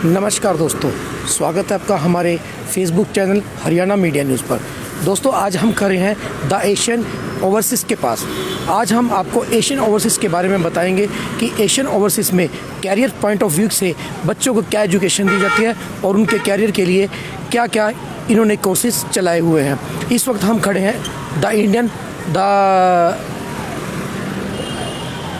नमस्कार दोस्तों, स्वागत है आपका हमारे Facebook channel Haryana media news पर। दोस्तों, आज हम खड़े हैं द एशियन ओवरसीज़ के पास। आज हम आपको एशियन ओवरसीज़ के बारे में बताएंगे कि एशियन ओवरसीज़ में कैरियर पॉइंट ऑफ व्यू से बच्चों को क्या एजुकेशन दी जाती है और उनके कैरियर के लिए क्या क्या इन्होंने कोर्सेज चलाए हुए हैं। इस वक्त हम खड़े हैं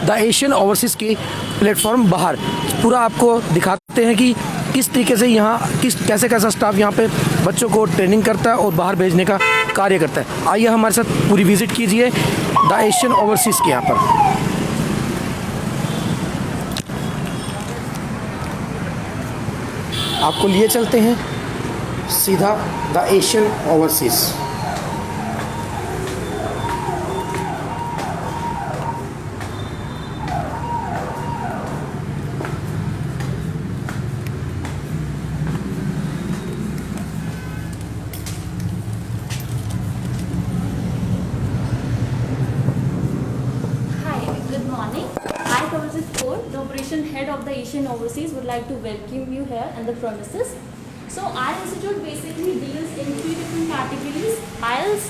द एशियन ओवरसीज़ की प्लेटफॉर्म बाहर। पूरा आपको दिखाते हैं कि किस तरीके से यहाँ कैसा स्टाफ यहाँ पे बच्चों को ट्रेनिंग करता है और बाहर भेजने का कार्य करता है। आइए हमारे साथ पूरी विजिट कीजिए द एशियन ओवरसीज़ के यहाँ पर। आपको लिए चलते हैं सीधा the Asian overseas. The operation head of the Asian Overseas would like to welcome you here in the premises. So our institute basically deals in 3 different categories: IELTS,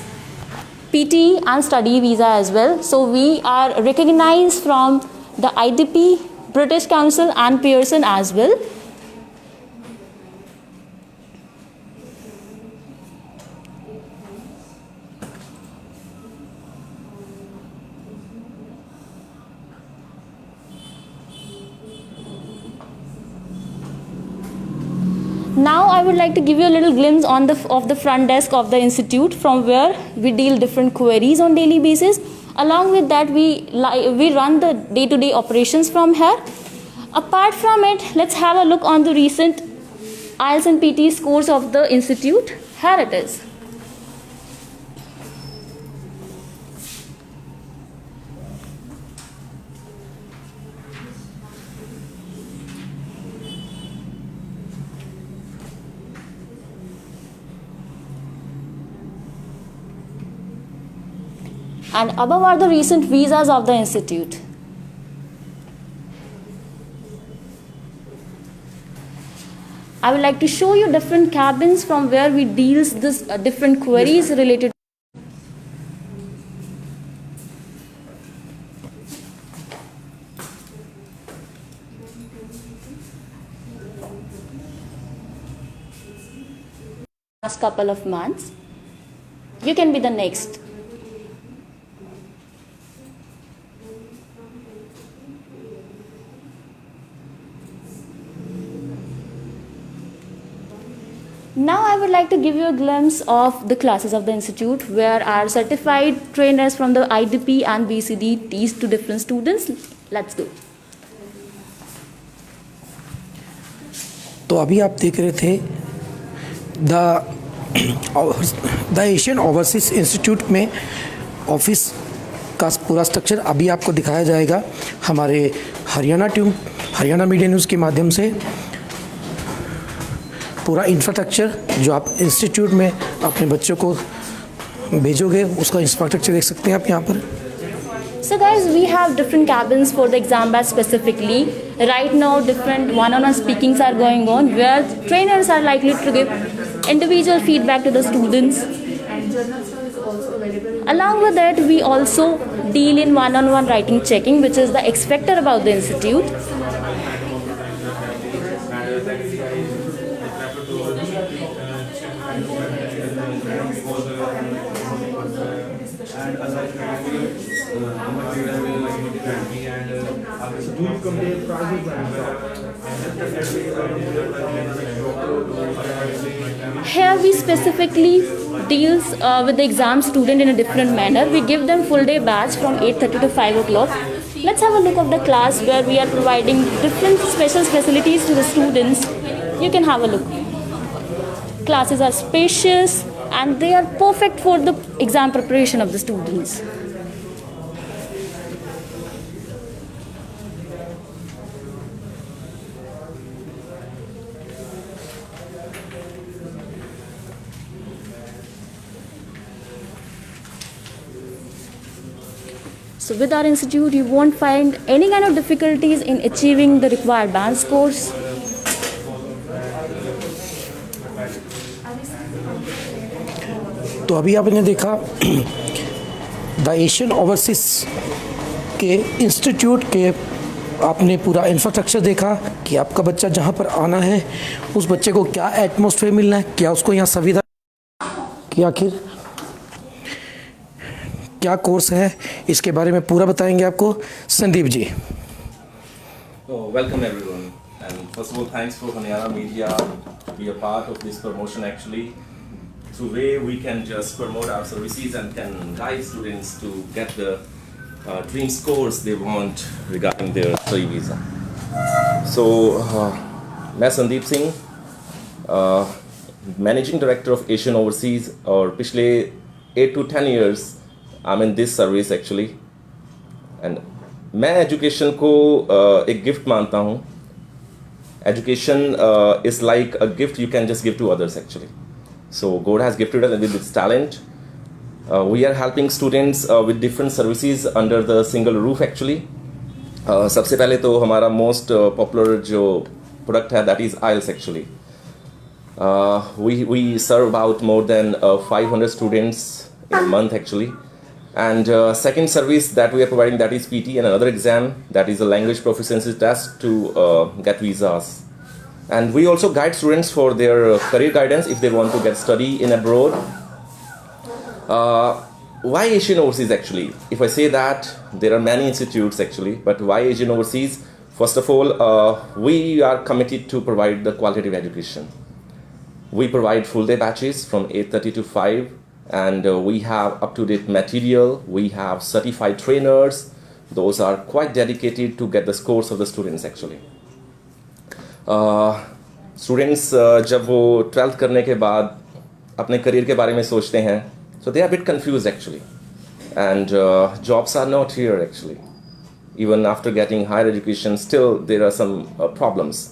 PT and study visa as well. So we are recognized from the IDP, British Council and Pearson as well. Now I would like to give you a little glimpse of the front desk of the institute, from where we deal different queries on daily basis. Along with that, we run the day-to-day operations from here. Apart from it, let's have a look on the recent IELTS and PT scores of the institute. Here it is. And above are the recent visas of the institute. I would like to show you different cabins from where we deals this different queries related. Last couple of months. You can be the next. Now I would like to give you a glimpse of the classes of the institute, where our certified trainers from the IDP and BCD teach to different students. Let's go. तो अभी आप देख रहे थे the Asian overseas institute में office का पूरा structure अभी आपको दिखाया जाएगा हमारे हरियाणा मीडिया न्यूज़ के माध्यम से। पूरा इंफ्रास्ट्रक्चर जो आप इंस्टीट्यूट में अपने बच्चों को भेजोगे, उसका इंफ्रास्ट्रक्चर देख सकते हैं आप यहाँ पर। So guys, we have different cabins for the exam batch specifically. Right now, different one-on-one speakings are going on, where trainers are likely to give individual feedback to the students. Along with that, we also deal in one-on-one writing checking, which is the X factor about the institute. Here we specifically deals with the exam student in a different manner. We give them full day batch from 8:30 to 5 o'clock. Let's have a look of the class, where we are providing different special facilities to the students. You can have a look. Classes are spacious and they are perfect for the exam preparation of the students. So with our institute, you won't find any kind of difficulties in achieving the required band scores. तो अभी आपने देखा the Asian overseas के institute के आपने पूरा infrastructure देखा कि आपका बच्चा जहाँ पर आना है उस बच्चे को क्या एटमॉस्फेयर मिलना है, क्या उसको यहाँ सुविधा कि आखिर क्या कोर्स है, इसके बारे में पूरा बताएंगे आपको Sandeep ji. Welcome everyone, and first of all thanks for Haryana Media to be a part of this promotion actually. Through way we can just promote our services and can guide students to get the dream scores they want regarding their study visa. So, मैं Sandeep Singh, Managing Director of Asian Overseas, और पिछले 8 to 10 years I'm in this service actually. And मैं education को एक gift मानता हूँ. Education is like a gift you can just give to others actually. So God has gifted us with this talent. We are helping students with different services under the single roof actually. सबसे पहले तो हमारा most popular जो product है that is IELTS actually. we serve about more than 500 students in a month actually. And second service that we are providing, that is PT and another exam, that is a language proficiency test to get visas. And we also guide students for their career guidance if they want to get study in abroad. Why Asian Overseas actually? If I say that, there are many institutes actually, but why Asian Overseas? First of all, we are committed to provide the qualitative education. We provide full day batches from 8:30 to 5. And we have up-to-date material, we have certified trainers, those are quite dedicated to get the scores of the students actually. Students जब वो 12th करने के बाद अपने career के बारे में सोचते हैं, so they are a bit confused actually. And jobs are not here actually. Even after getting higher education, still there are some problems.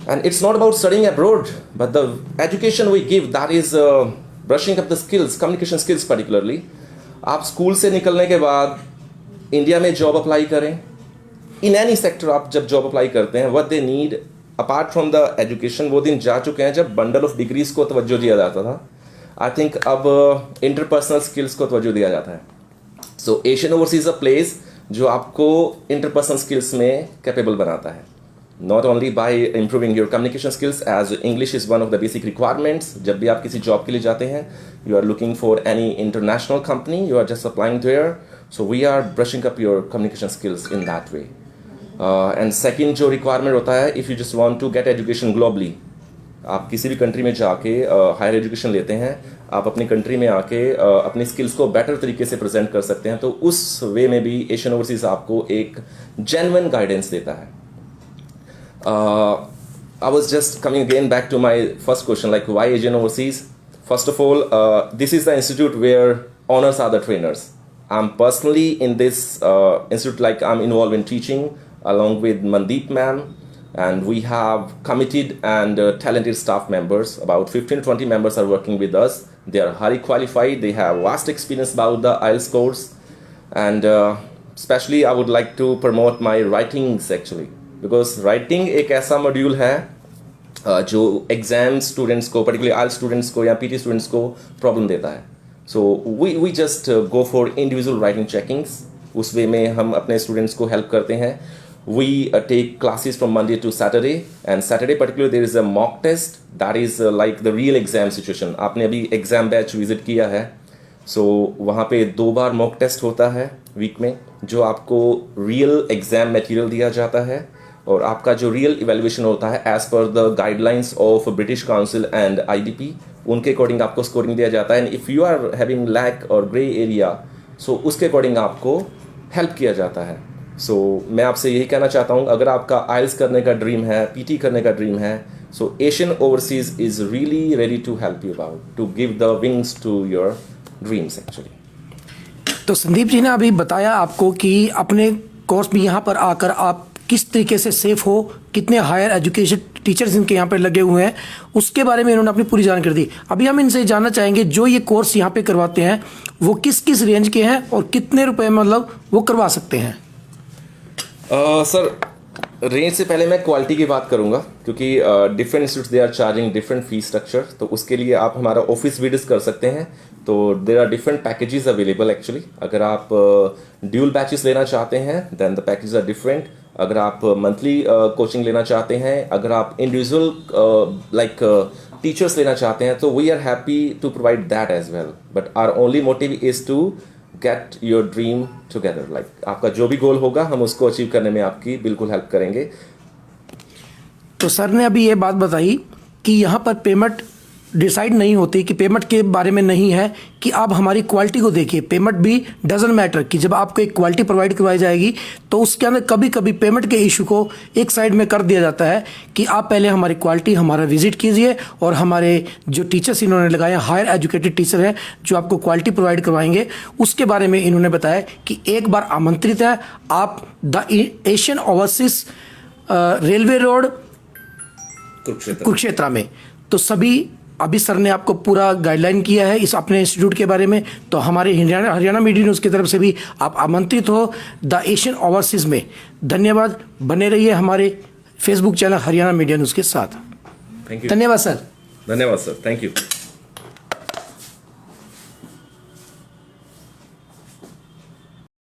And it's not about studying abroad, but the education we give, that is brushing up the skills, communication skills particularly. आप school से निकलने के बाद India में job apply करें, in any sector आप जब job apply करते हैं, what they need apart from the education, वो दिन जा चुके हैं जब बंडल ऑफ डिग्रीज को तवज्जो दिया जाता था. आई थिंक अब इंटरपर्सनल स्किल्स को तवज्जो दिया जाता है. So Asian overseas a place जो आपको इंटरपर्सनल स्किल्स में कैपेबल बनाता है. Not only by improving your communication skills, as English is one of the basic requirements. जब भी आप किसी जॉब के लिए जाते हैं, you are looking for any international company, you are just applying there. So we are brushing up your communication skills in that way. And second जो requirement होता है, if you just want to get education globally, आप किसी भी country में जाके higher education लेते हैं, आप अपनी कंट्री में आके अपनी स्किल्स को बेटर तरीके से प्रेजेंट कर सकते हैं. तो उस वे में भी एशियन ओवरसीज आपको एक जेन्युइन गाइडेंस देता है. I was just coming again back to my first question, like why Asian Overseas? First of all, this is the institute where honors are the trainers. I'm personally in this institute, like I'm involved in teaching along with Mandeep ma'am, and we have committed and talented staff members. About 15 to 20 members are working with us. They are highly qualified. They have vast experience about the IELTS course, and especially I would like to promote my writings actually. Because writing एक ऐसा module है जो exam students को, particularly IELTS students को या PT students को problem देता है. So we just go for individual writing checkings. उस वे में हम अपने स्टूडेंट्स को हेल्प करते हैं. We take classes from Monday to Saturday, and Saturday particular there is a mock test that is like the real exam situation. आपने अभी exam batch visit किया है, सो वहाँ पे 2 बार मॉक टेस्ट होता है वीक में, जो आपको रियल एग्जाम मटेरियल दिया जाता है और आपका जो रियल इवेल्युएशन होता है as per the guidelines of British Council and IDP, उनके अकॉर्डिंग आपको स्कोरिंग दिया जाता है. And if you are having lack और ग्रे एरिया, सो उसके अकॉर्डिंग आपको हेल्प किया जाता है. सो मैं आपसे यही कहना चाहता हूँ, अगर आपका आइल्स करने का ड्रीम है, पीटी करने का ड्रीम है, so Asian overseas is really ready to help you out to give the wings to your dreams actually. तो संदीप जी ने अभी बताया आपको कि अपने कोर्स में यहाँ पर आकर आप किस तरीके से सेफ हो, कितने हायर एजुकेशन टीचर्स इनके यहाँ पे लगे हुए हैं, उसके बारे में इन्होंने अपनी पूरी जानकारी दी. अभी हम इनसे जानना चाहेंगे जो ये कोर्स यहाँ पे करवाते हैं वो किस किस रेंज के हैं और कितने रुपए मतलब वो करवा सकते हैं. सर रेंज से पहले मैं क्वालिटी की बात करूंगा, क्योंकि different institutes they are charging different fee structure, तो उसके लिए आप हमारा ऑफिस विजिट कर सकते हैं। तो there are different packages available actually. अगर आप ड्यूल बैचेस लेना चाहते हैं then the packages are different. अगर आप मंथली कोचिंग लेना चाहते हैं, अगर आप इंडिविजुअल लाइक टीचर्स लेना चाहते हैं, तो we are happy to provide that as well. But our only motive is to get your dream together. Like आपका जो भी गोल होगा हम उसको अचीव करने में आपकी बिल्कुल हेल्प करेंगे। तो सर ने अभी ये बात बताई कि यहाँ पर पेमेंट डिसाइड नहीं होती, कि पेमेंट के बारे में नहीं है कि आप हमारी क्वालिटी को देखिए। पेमेंट भी डजंट मैटर, कि जब आपको एक क्वालिटी प्रोवाइड करवाई जाएगी तो उसके अंदर कभी कभी पेमेंट के इशू को एक साइड में कर दिया जाता है कि आप पहले हमारी क्वालिटी हमारा विजिट कीजिए, और हमारे जो टीचर्स इन्होंने लगाए, हायर एजुकेटेड टीचर हैं जो आपको क्वालिटी प्रोवाइड करवाएंगे, उसके बारे में इन्होंने बताया कि एक बार आमंत्रित है आप the Asian overseas railway road Kurukshetra में। तो सभी अभी सर ने आपको पूरा गाइडलाइन किया है इस अपने इंस्टीट्यूट के बारे में। तो हमारे हरियाणा मीडिया न्यूज़ की तरफ से भी आप आमंत्रित हो द एशियन ओवरसीज में। धन्यवाद, बने रहिए हमारे Facebook channel Haryana media news के साथ। Thank you. धन्यवाद सर। धन्यवाद सर, थैंक यू।